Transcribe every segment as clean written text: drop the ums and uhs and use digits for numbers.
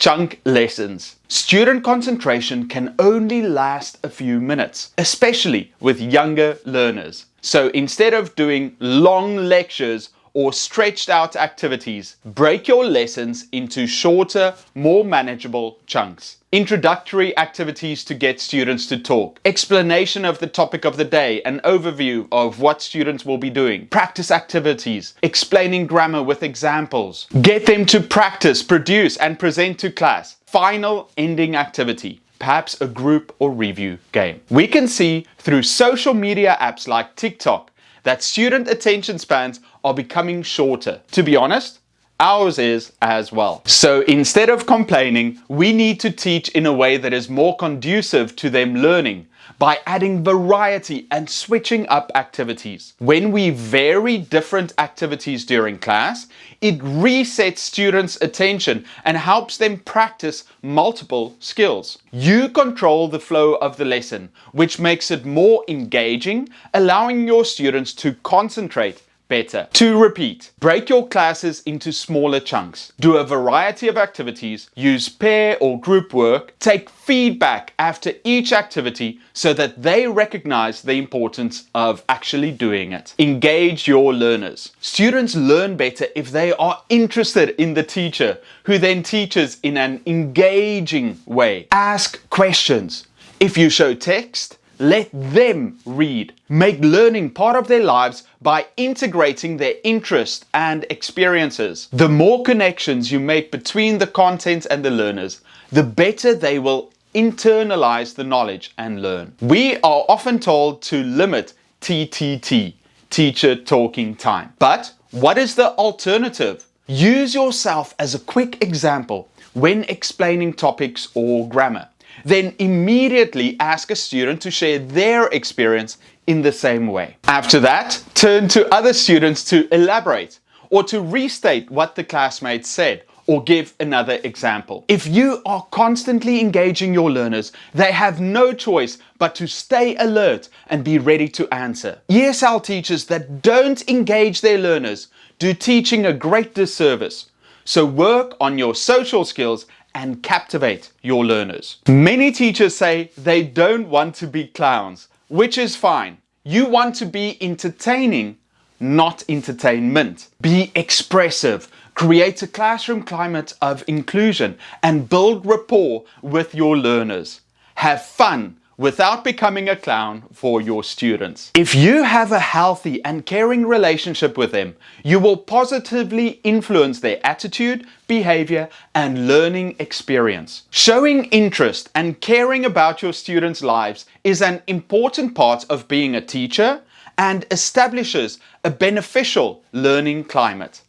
Chunk lessons. Student concentration can only last a few minutes, especially with younger learners. So instead of doing long lectures or stretched out activities, break your lessons into shorter, more manageable chunks. Introductory activities to get students to talk. Explanation of the topic of the day, an overview of what students will be doing. Practice activities, explaining grammar with examples. Get them to practice, produce, and present to class. Final ending activity, perhaps a group or review game. We can see through social media apps like TikTok that student attention spans are becoming shorter. To be honest, ours is as well. So instead of complaining, we need to teach in a way that is more conducive to them learning by adding variety and switching up activities. When we vary different activities during class, it resets students' attention and helps them practice multiple skills. You control the flow of the lesson, which makes it more engaging, allowing your students to concentrate better. To repeat, break your classes into smaller chunks. Do a variety of activities, use pair or group work, take feedback after each activity so that they recognize the importance of actually doing it. Engage your learners. Students learn better if they are interested in the teacher, who then teaches in an engaging way. Ask questions. If you show text, let them read. Make learning part of their lives by integrating their interests and experiences. The more connections you make between the content and the learners, the better they will internalize the knowledge and learn. We are often told to limit TTT, teacher talking time. But what is the alternative? Use yourself as a quick example when explaining topics or grammar. Then immediately ask a student to share their experience in the same way. After that, turn to other students to elaborate or to restate what the classmates said or give another example. If you are constantly engaging your learners, they have no choice but to stay alert and be ready to answer. ESL teachers that don't engage their learners do teaching a great disservice. So work on your social skills and captivate your learners. Many teachers say they don't want to be clowns, which is fine. You want to be entertaining, not entertainment. Be expressive, create a classroom climate of inclusion, and build rapport with your learners. Have fun without becoming a clown for your students. If you have a healthy and caring relationship with them, you will positively influence their attitude, behavior, and learning experience. Showing interest and caring about your students' lives is an important part of being a teacher and establishes a beneficial learning climate.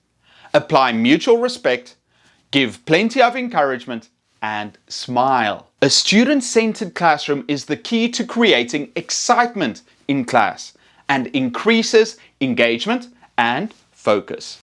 Apply mutual respect, give plenty of encouragement, and smile. A student-centered classroom is the key to creating excitement in class and increases engagement and focus.